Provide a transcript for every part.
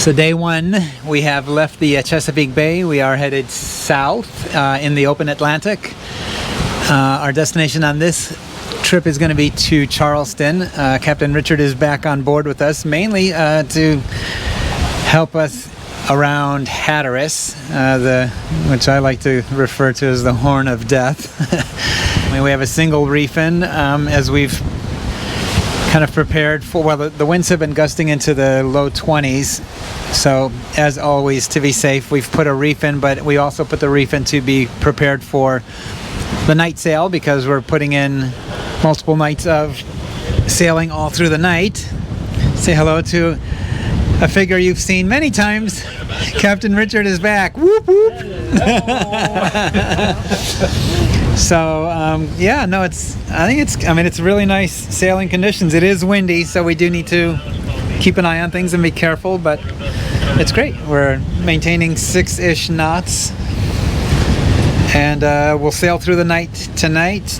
So day one, we have left the Chesapeake Bay. We are headed south in the open Atlantic. Our destination on this trip is going to be to Charleston. Captain Richard is back on board with us, mainly to help us around Hatteras, which I like to refer to as the Horn of Death. I mean, we have a single reef in as we've kind of prepared for, well, the winds have been gusting into the low 20s. So as always, to be safe, we've put a reef in, but we also put the reef in to be prepared for the night sail, because we're putting in multiple nights of sailing all through the night. Say hello to a figure you've seen many times. Captain Richard is back. Whoop whoop. So yeah, no, it's really nice sailing conditions. It is windy, so we do need to keep an eye on things and be careful, but it's great. We're maintaining 6-ish knots, and we'll sail through the night tonight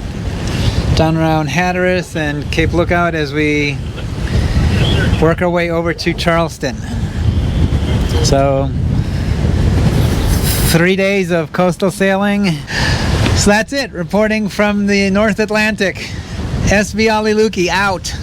down around Hatteras and Cape Lookout as we work our way over to Charleston. So 3 days of coastal sailing. So that's it, reporting from the North Atlantic. SV OliLuki out.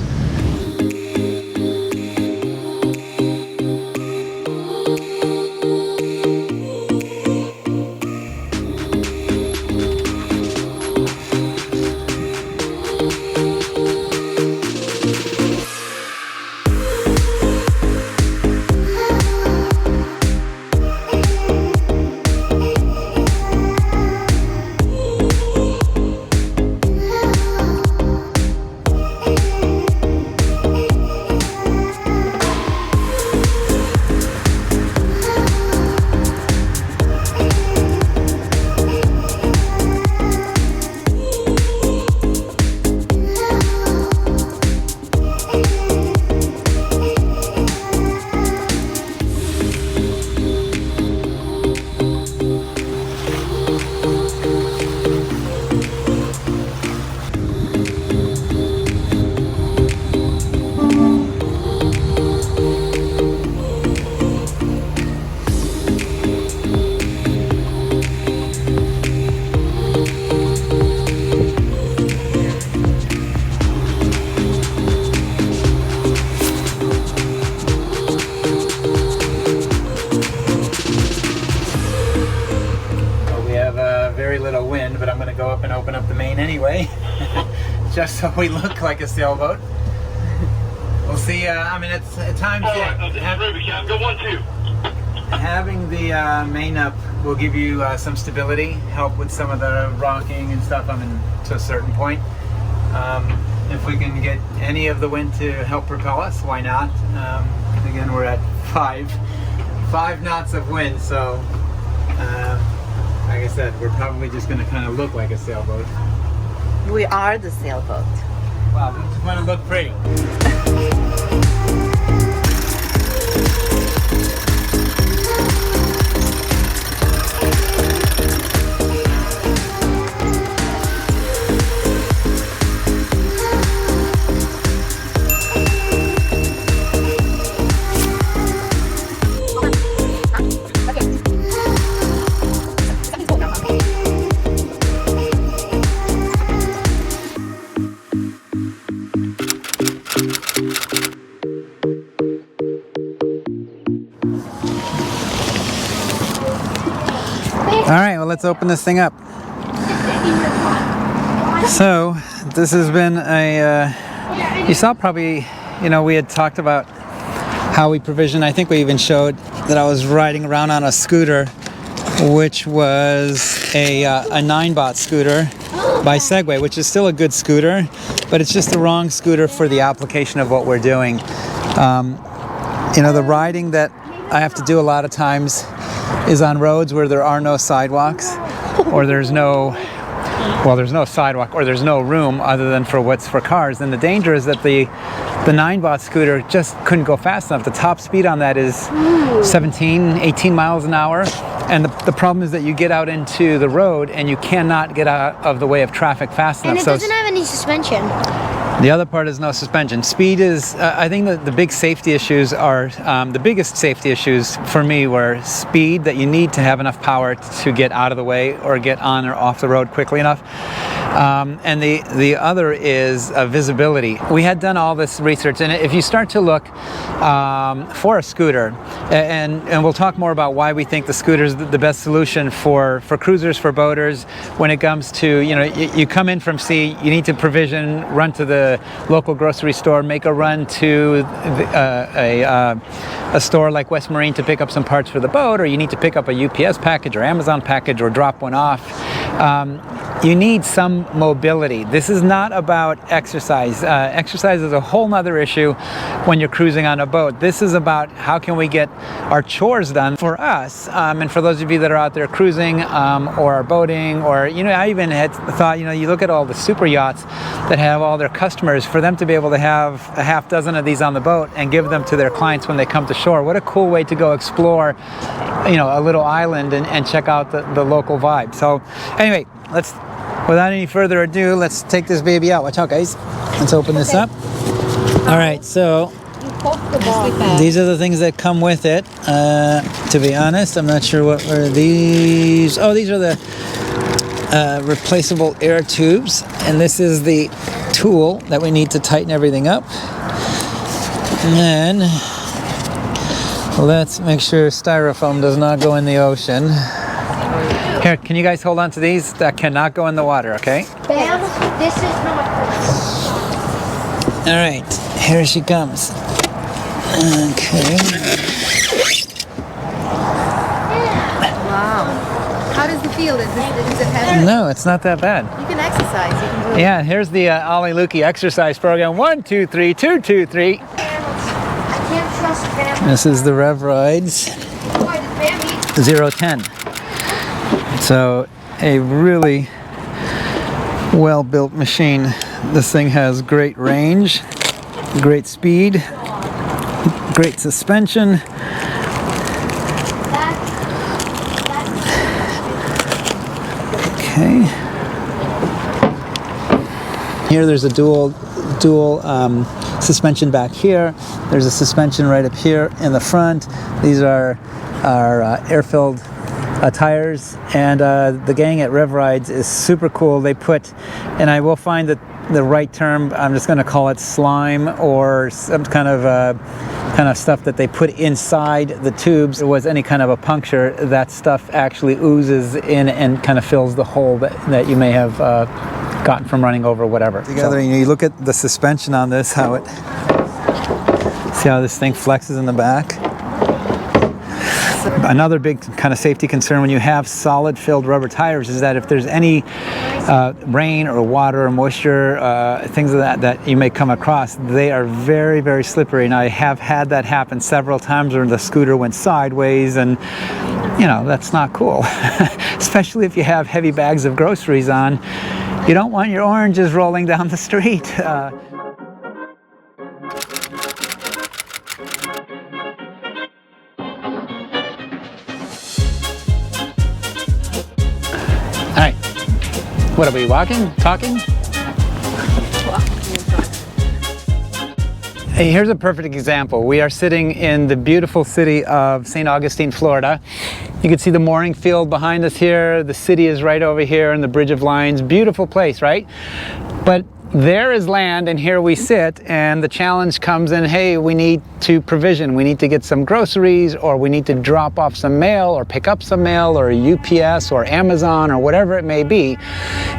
Very little wind, but I'm going to go up and open up the main anyway, just so we look like a sailboat. We'll see. I mean, it's at times. Having the main up will give you some stability, help with some of the rocking and stuff. I mean, to a certain point. If we can get any of the wind to help propel us, why not? Again, we're at five knots of wind, so. Like I said, we're probably just going to kind of look like a sailboat. We are the sailboat. Wow, we just want to look pretty. All right, well, let's open this thing up. So this has been you saw probably, we had talked about how we provision. I think we even showed that I was riding around on a scooter, which was a 9-bot scooter by Segway, which is still a good scooter, but it's just the wrong scooter for the application of what we're doing. The riding that I have to do a lot of times is on roads where there are no sidewalks, or there's no sidewalk, or there's no room other than for what's for cars. And the danger is that the 9-bot scooter just couldn't go fast enough. The top speed on that is 18 miles an hour. And the problem is that you get out into the road and you cannot get out of the way of traffic fast enough. And it doesn't have any suspension. The other part is no suspension. Speed is, I think that the big safety issues are, the biggest safety issues for me were speed, that you need to have enough power to get out of the way or get on or off the road quickly enough. And the other is visibility. We had done all this research, and if you start to look for a scooter, and we'll talk more about why we think the scooter is the best solution for cruisers, for boaters, when it comes to, you come in from sea, you need to provision, run to the local grocery store, make a run to a store like West Marine to pick up some parts for the boat, or you need to pick up a UPS package or Amazon package or drop one off. You need some mobility. This is not about exercise. Exercise is a whole nother issue when you're cruising on a boat. This is about how can we get our chores done for us, and for those of you that are out there cruising or are boating, or I even had thought, you look at all the super yachts that have all their customers, for them to be able to have a half dozen of these on the boat and give them to their clients when they come to shore. What a cool way to go explore, a little island and check out the local vibe. So anyway, without any further ado, let's take this baby out. Watch out, guys. Let's open this up. All right, so these are the things that come with it. To be honest, I'm not sure what were these. Oh, these are the replaceable air tubes, and this is the tool that we need to tighten everything up. And then let's make sure styrofoam does not go in the ocean. Here, can you guys hold on to these? That cannot go in the water, okay? Bam, this is not. All right, here she comes. Okay. Wow. How does it feel? Is it heavy? No, it's not that bad. You can exercise. You can do it. Yeah, here's the OliLuki exercise program. 1, 2, 3, 2, 2, 3. I can't trust Bam. This is the Rev Rides Boy, does Bam eat? 010. So a really well-built machine. This thing has great range, great speed, great suspension. Okay. Here there's a dual suspension back here. There's a suspension right up here in the front. These are air-filled tires, and the gang at Rev Rides is super cool. They put, and I will find that the right term, I'm just going to call it slime or some kind of stuff that they put inside the tubes. If there was any kind of a puncture, that stuff actually oozes in and kind of fills the hole that you may have gotten from running over whatever. Together, you look at the suspension on this, see how this thing flexes in the back. Another big kind of safety concern when you have solid filled rubber tires is that if there's any rain or water or moisture, things of that you may come across, they are very, very slippery. And I have had that happen several times where the scooter went sideways, and that's not cool. Especially if you have heavy bags of groceries on. You don't want your oranges rolling down the street. All right, what are we walking, talking? Hey, here's a perfect example. We are sitting in the beautiful city of St. Augustine, Florida. You can see the mooring field behind us here. The city is right over here and the Bridge of Lines. Beautiful place, right? But there is land, and here we sit, and the challenge comes in, hey, we need to provision. We need to get some groceries, or we need to drop off some mail, or pick up some mail, or UPS, or Amazon, or whatever it may be.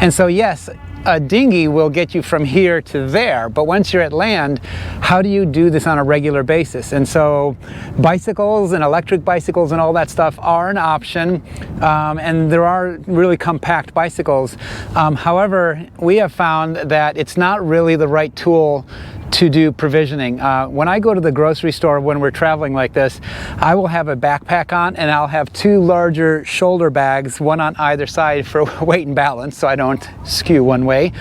And so, yes, a dinghy will get you from here to there, but once you're at land, how do you do this on a regular basis? And so bicycles and electric bicycles and all that stuff are an option, and there are really compact bicycles. However, we have found that it's not really the right tool to do provisioning. When I go to the grocery store when we're traveling like this, I will have a backpack on and I'll have two larger shoulder bags, one on either side for weight and balance so I don't skew one way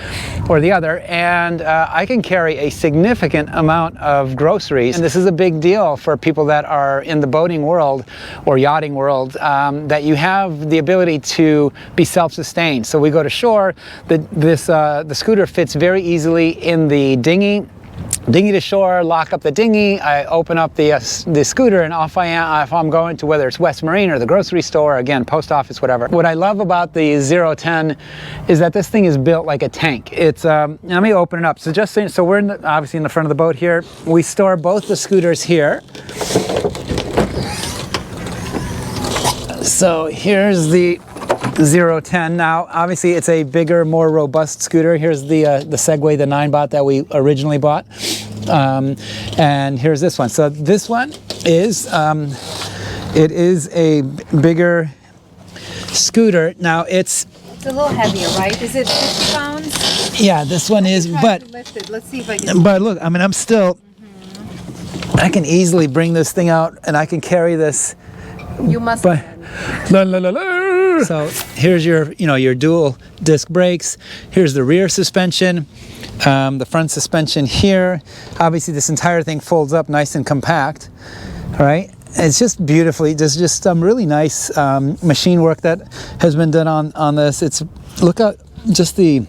or the other, and I can carry a significant amount of groceries. And this is a big deal for people that are in the boating world or yachting world, that you have the ability to be self-sustained. So we go to shore, the scooter fits very easily in the dinghy to shore, lock up the dinghy, I open up the scooter, and off I am if I'm going to, whether it's West Marine or the grocery store, again, post office, whatever. What I love about the 010 is that this thing is built like a tank. It's, let me open it up. So just so we're obviously in the front of the boat here. We store both the scooters here. So here's the 010. Now, obviously, it's a bigger, more robust scooter. Here's the Segway, the 9 bot that we originally bought, and here's this one. So this one is it is a bigger scooter. Now it's a little heavier, right? Is it 50 pounds? Yeah, this one is, but lift it. Let's see if I can. But look, I mean, I'm still. I can easily bring this thing out, and I can carry this. You must. But, la, la, la, la. So here's your, your dual disc brakes. Here's the rear suspension, the front suspension here. Obviously, this entire thing folds up nice and compact. All right, it's just beautifully. There's just some really nice machine work that has been done on this. It's look at just the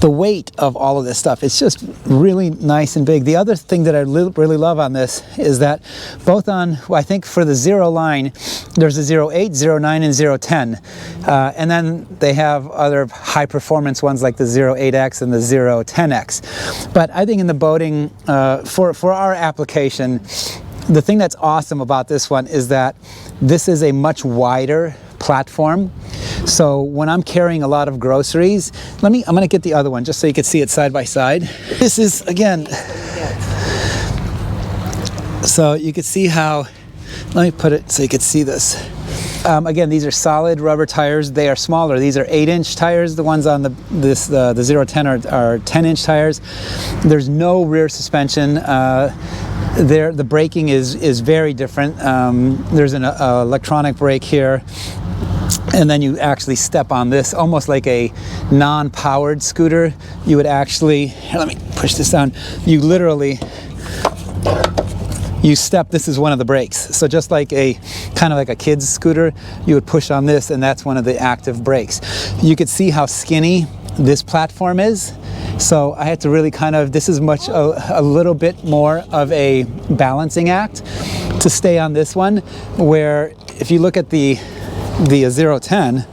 weight of all of this stuff. It's just really nice and big. The other thing that I really love on this is that both on, well, I think for the 0 line, there's a 08, 09, and 010. And then they have other high performance ones like the 08X and the 010X. But I think in the boating, for our application, the thing that's awesome about this one is that this is a much wider platform. So when I'm carrying a lot of groceries, I'm going to get the other one just so you can see it side by side. This is, again, so you can see how, let me put it so you can see this. Again, these are solid rubber tires. They are smaller. These are 8-inch tires. The ones on the 010 are 10-inch tires. There's no rear suspension. The braking is very different. There's an electronic brake here. And then you actually step on this almost like a non-powered scooter. You would actually, here, let me push this down. You literally, you step, this is one of the brakes. So just like kind of like a kid's scooter, you would push on this and that's one of the active brakes. You could see how skinny this platform is. So I had to really kind of, this is a little bit more of a balancing act to stay on this one, where if you look at the 010,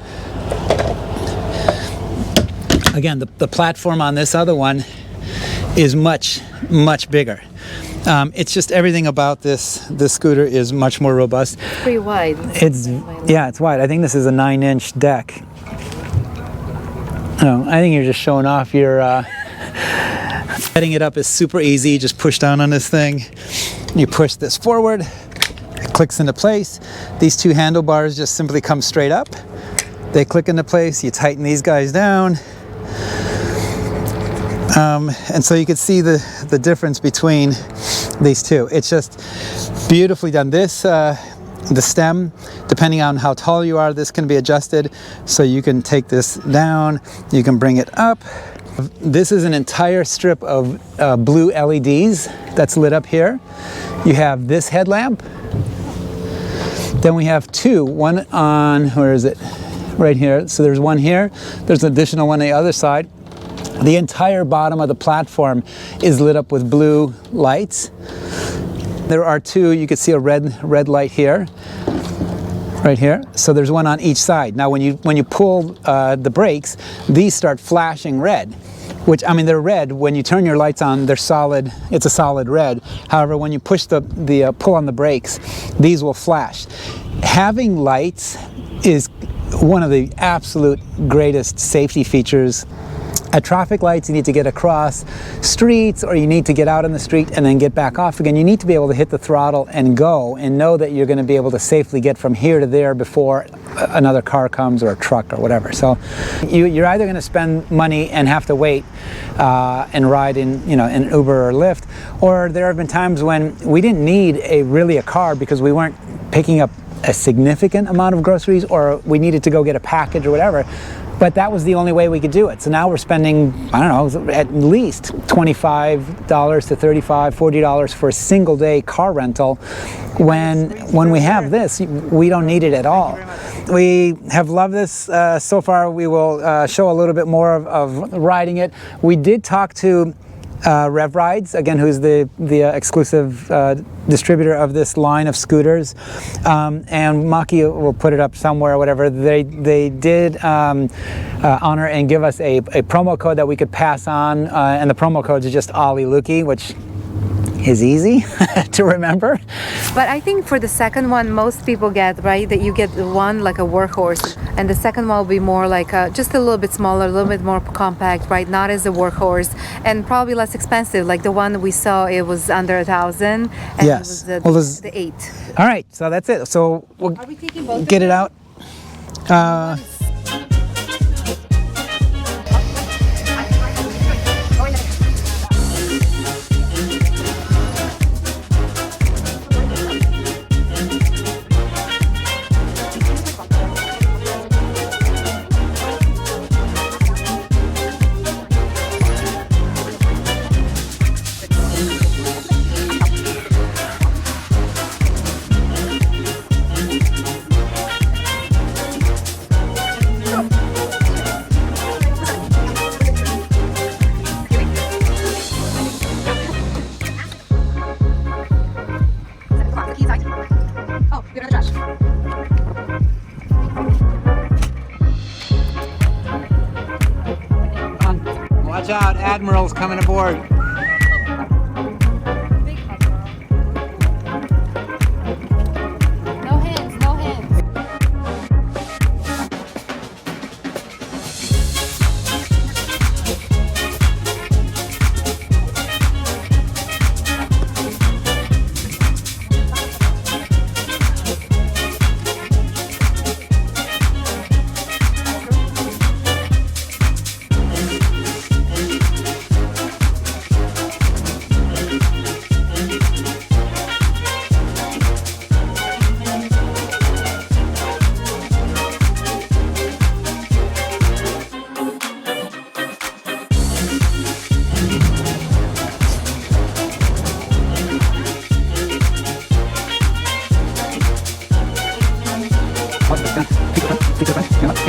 again, the platform on this other one is much bigger. It's just everything about this scooter is much more robust. It's pretty wide. It's wide. I think this is a 9-inch deck. I think you're just showing off your. Setting it up is super easy. Just push down on this thing. You push this forward. It clicks into place. These two handlebars just simply come straight up. They click into place. You tighten these guys down. And so you can see the difference between these two. It's just beautifully done. This, the stem, depending on how tall you are, this can be adjusted. So you can take this down, you can bring it up. This is an entire strip of blue LEDs that's lit up here. You have this headlamp. Then we have two, one on, where is it? Right here. So there's one here. There's an additional one on the other side. The entire bottom of the platform is lit up with blue lights. There are two, you can see a red light here, right here. So there's one on each side. Now when you pull the brakes, these start flashing red, which, I mean, they're red. When you turn your lights on, they're solid. It's a solid red. However, when you push the pull on the brakes, these will flash. Having lights is one of the absolute greatest safety features at traffic lights, you need to get across streets, or you need to get out in the street and then get back off again. You need to be able to hit the throttle and go, and know that you're going to be able to safely get from here to there before another car comes, or a truck, or whatever. So you're either going to spend money and have to wait and ride in, in Uber or Lyft, or there have been times when we didn't need really a car because we weren't picking up a significant amount of groceries, or we needed to go get a package or whatever. But that was the only way we could do it. So now we're spending, I don't know, at least $25 to $35, $40 for a single day car rental. When we have this, we don't need it at all. We have loved this so far. We will show a little bit more of riding it. We did talk to Rev Rides, again, who's the exclusive distributor of this line of scooters, and Maki will put it up somewhere or whatever. They did honor and give us a promo code that we could pass on, and the promo code is just OliLuki, which is easy to remember. But I think for the second one, most people get, right, that you get one like a workhorse, and the second one will be more like just a little bit smaller, a little bit more compact, right, not as a workhorse, and probably less expensive. Like the one we saw, it was under $1,000, and yes, it was the 8. All right, so that's it. So we'll Are we taking both get it out. Watch out, Admiral's coming aboard. No hands, no hands. Take it,